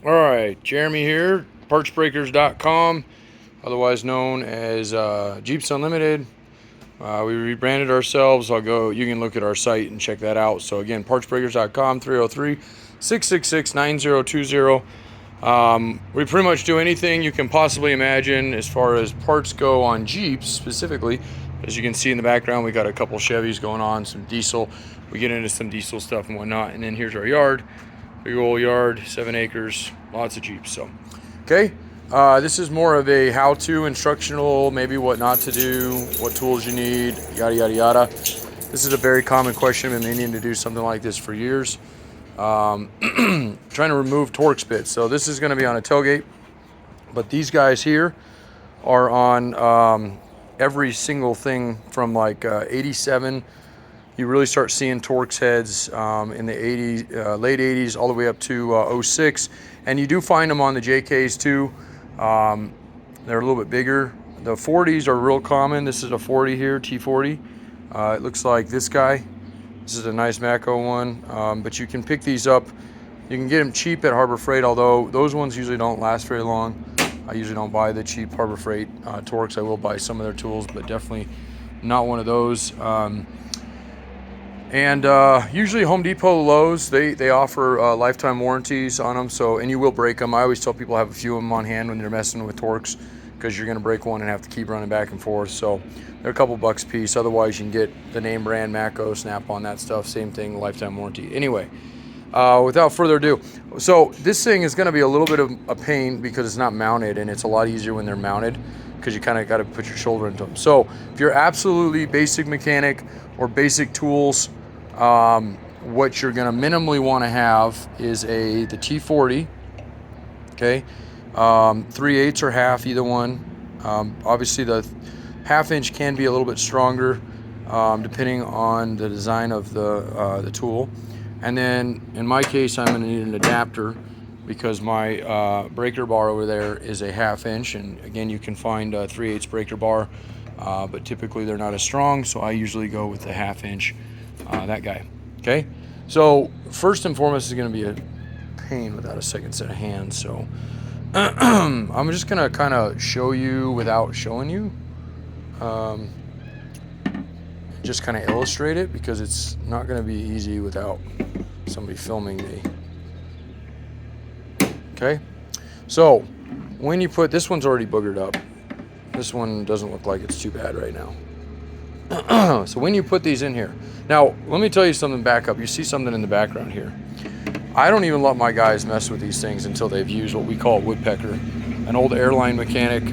All right, Jeremy here, partsbreakers.com, otherwise known as Jeeps Unlimited. We rebranded ourselves. You can look at our site and check that out. So again, partsbreakers.com, 303-666-9020. We pretty much do anything you can possibly imagine as far as parts go on Jeeps specifically. As you can see in the background, we got a couple Chevys going on, some diesel. We get into some diesel stuff and whatnot. And then here's our yard. Big old yard, 7 acres, lots of Jeeps. So, okay, this is more of a how-to instructional, maybe what not to do, what tools you need, yada, yada, yada. This is a very common question. I've been meaning to do something like this for years. Trying to remove Torx bits. So this is going to be on a tailgate, but these guys here are on every single thing from like 87. You really start seeing Torx heads in the 80s, late 80s, all the way up to 06. And you do find them on the JKs too. They're a little bit bigger. The 40s are real common. This is a 40 here, T40. It looks like this guy. This is a nice Mako one, but you can pick these up. You can get them cheap at Harbor Freight, although those ones usually don't last very long. I usually don't buy the cheap Harbor Freight Torx. I will buy some of their tools, but definitely not one of those. Usually Home Depot, Lowe's, they offer lifetime warranties on them. So, and you will break them. I always tell people have a few of them on hand when they're messing with Torx, because you're going to break one and have to keep running back and forth. So they're a couple bucks a piece. Otherwise, you can get the name brand Mako, Snap-on, that stuff. Same thing, lifetime warranty. Anyway, without further ado, so this thing is going to be a little bit of a pain because it's not mounted, and it's a lot easier when they're mounted because you kind of got to put your shoulder into them. So if you're absolutely basic mechanic or basic tools, what you're going to minimally want to have is the T40, okay, 3/8 or half, either one. Obviously the half-inch can be a little bit stronger depending on the design of the tool. And then in my case, I'm going to need an adapter because my breaker bar over there is a 1/2 inch, and again, you can find a 3/8 breaker bar, but typically they're not as strong, so I usually go with the 1/2 inch. That guy. Okay, so first and foremost is going to be a pain without a second set of hands. So I'm just going to kind of show you without showing you, just kind of illustrate it, because it's not going to be easy without somebody filming me. Okay, so when you put this, one's already boogered up. This one doesn't look like it's too bad right now. So when you put these in here, now let me tell you something back up. You see something in the background here. I don't even let my guys mess with these things until they've used what we call Woodpecker. An old airline mechanic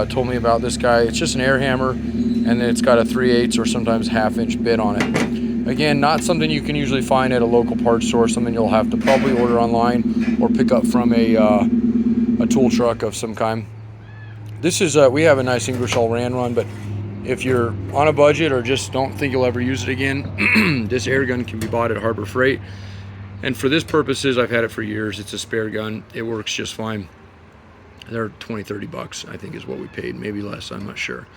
told me about this guy. It's just an air hammer, and it's got a 3/8 or sometimes 1/2 inch bit on it. Again, not something you can usually find at a local parts store. Something you'll have to probably order online or pick up from a tool truck of some kind. This is we have a nice Ingersoll Rand one, but if you're on a budget or just don't think you'll ever use it again, this air gun can be bought at Harbor Freight. And for this purposes, I've had it for years. It's a spare gun. It works just fine. They're 20, 30 bucks, I think is what we paid. Maybe less, I'm not sure.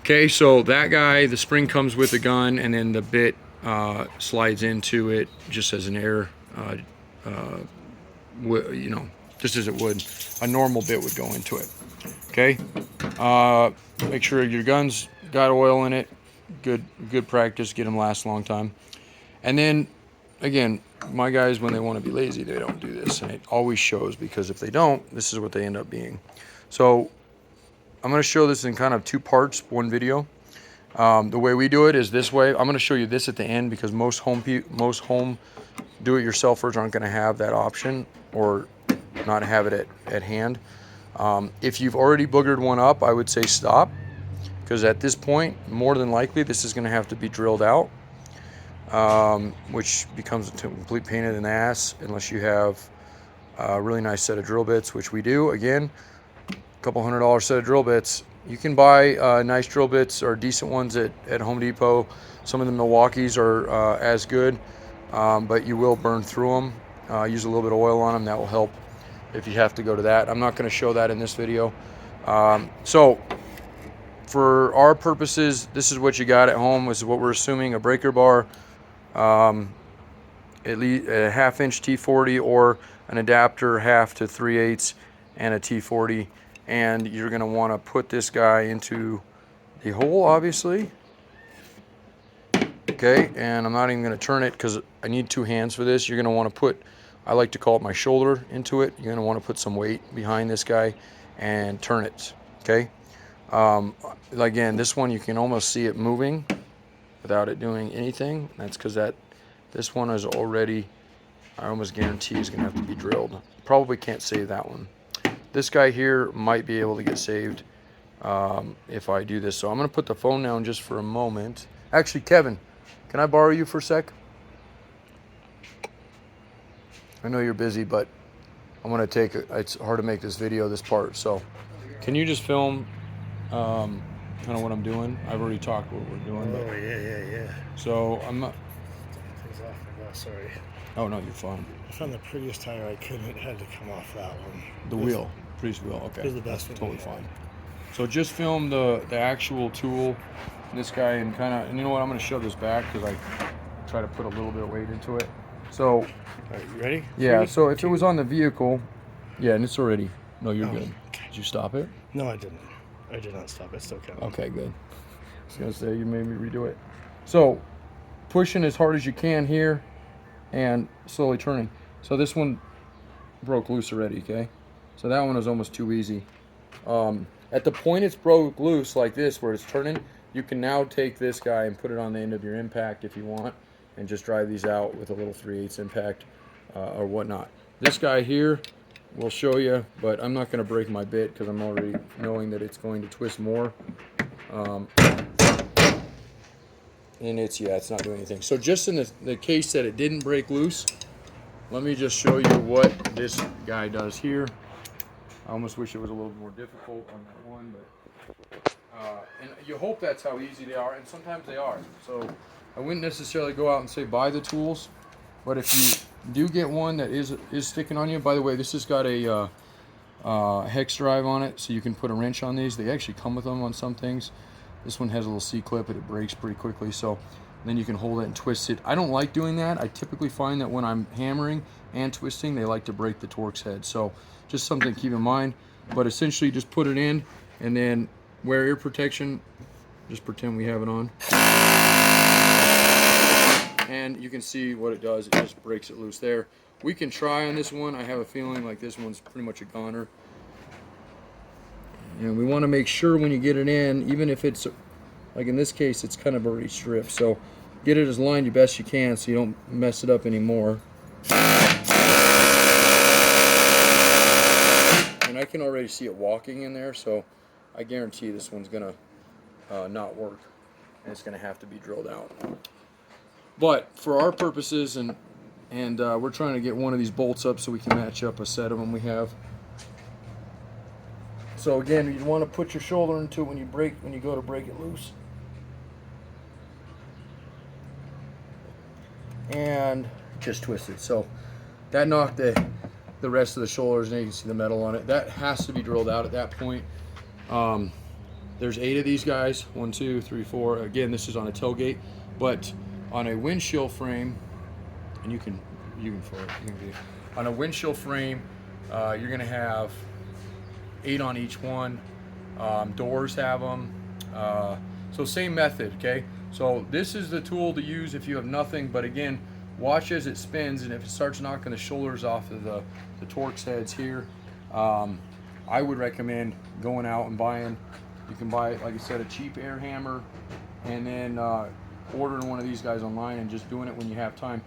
Okay, so that guy, the spring comes with the gun, and then the bit slides into it just as an air, just as it would. A normal bit would go into it. Okay, make sure your gun's got oil in it. Good practice, get them last a long time. And then again, my guys, when they want to be lazy, they don't do this, and it always shows, because if they don't, this is what they end up being. So I'm going to show this in kind of 2 parts, one video. The way we do it is this way. I'm going to show you this at the end, because most home do-it-yourselfers aren't going to have that option, or not have it at hand. If you've already boogered one up, I would say stop, because at this point, more than likely, this is going to have to be drilled out, which becomes a complete pain in the ass unless you have a really nice set of drill bits, which we do. Again, a couple $100 set of drill bits. You can buy nice drill bits, or decent ones at Home Depot. Some of the Milwaukees are as good, but you will burn through them. Use a little bit of oil on them. That will help if you have to go to that. I'm not going to show that in this video. So for our purposes, this is what you got at home. This is what we're assuming: a breaker bar, at least a 1/2 inch T40 or an adapter 1/2 to 3/8 and a T40, and you're going to want to put this guy into the hole, obviously. Okay, and I'm not even going to turn it because I need 2 hands for this. You're going to want to put, I like to call it my shoulder, into it. You're going to want to put some weight behind this guy and turn it. Okay, again, this one you can almost see it moving without it doing anything. That's because this one is already, I almost guarantee, is going to have to be drilled. Probably can't save that one. This guy here might be able to get saved if I do this. So I'm going to put the phone down just for a moment. Actually, Kevin, can I borrow you for a sec? I know you're busy, but I'm going to take it. It's hard to make this video, this part. So can you just film kind of what I'm doing? I've already talked what we're doing. Oh, yeah. So I'm not. Things off my glass, sorry. Oh, no, you're fine. I found the prettiest tire I could, and it had to come off that one. The wheel. Prettiest wheel, okay. Is the best That's one totally fine. So just film the actual tool, this guy, and kind of, and you know what, I'm going to shove this back because I try to put a little bit of weight into it. So, all right, you ready? Yeah, 3, so if 2. it was on the vehicle, yeah, and it's already, no, you're Oh, good. okay. Did you stop it? No, I didn't. I did not stop. It still counted. Okay, good. I was going to say, you made me redo it. So, pushing as hard as you can here and slowly turning. So this one broke loose already, okay? So that one was almost too easy. At the point it's broke loose like this, where it's turning, you can now take this guy and put it on the end of your impact if you want, and just drive these out with a little 3/8 impact or whatnot. This guy here will show you, but I'm not going to break my bit because I'm already knowing that it's going to twist more. And it's not doing anything. So just in the case that it didn't break loose, let me just show you what this guy does here. I almost wish it was a little more difficult on that one, but and you hope that's how easy they are, and sometimes they are. So I wouldn't necessarily go out and say buy the tools, but if you do get one that is sticking on you, by the way, this has got a hex drive on it, so you can put a wrench on these. They actually come with them on some things. This one has a little C-clip, and it breaks pretty quickly, so then you can hold it and twist it. I don't like doing that. I typically find that when I'm hammering and twisting, they like to break the Torx head. So just something to keep in mind. But essentially, just put it in, and then wear ear protection. Just pretend we have it on. And you can see what it does. It just breaks it loose there. We can try on this one. I have a feeling like this one's pretty much a goner. And we want to make sure when you get it in, even if it's, like in this case, it's kind of already stripped. So get it as lined the best you can so you don't mess it up anymore. And I can already see it walking in there, so I guarantee this one's going to not work. And it's going to have to be drilled out. But for our purposes, and we're trying to get one of these bolts up so we can match up a set of them we have. So again, you want to put your shoulder into it when you go to break it loose. And just twist it. So that knocked the rest of the shoulders, and you can see the metal on it. That has to be drilled out at that point. There's 8 of these guys. 1, 2, 3, 4. Again, this is on a tailgate, but on a windshield frame, and you can on a windshield frame, you're going to have 8 on each one. Doors have them. So same method, okay? So this is the tool to use if you have nothing, but again, watch as it spins, and if it starts knocking the shoulders off of the Torx heads here, I would recommend going out and buying, you can buy, like I said, a cheap air hammer, and then ordering one of these guys online and just doing it when you have time.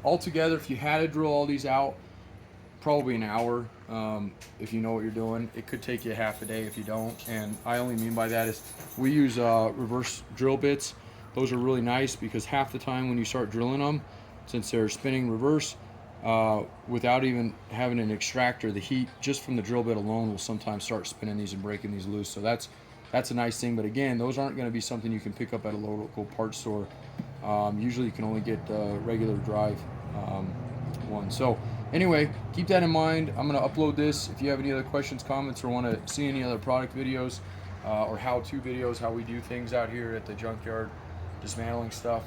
Altogether, if you had to drill all these out, probably an hour. If you know what you're doing. It could take you half a day if you don't, and I only mean by that is we use reverse drill bits. Those are really nice because half the time when you start drilling them, since they're spinning reverse, without even having an extractor, the heat just from the drill bit alone will sometimes start spinning these and breaking these loose. So that's a nice thing, but again, those aren't going to be something you can pick up at a local parts store. Usually you can only get regular drive one. So anyway, keep that in mind. I'm going to upload this. If you have any other questions, comments, or want to see any other product videos or how-to videos, how we do things out here at the junkyard, dismantling stuff,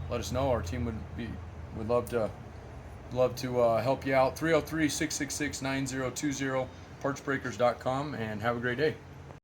let us know. Our team would love to Love to help you out. 303-666-9020, partsbreakers.com, and have a great day.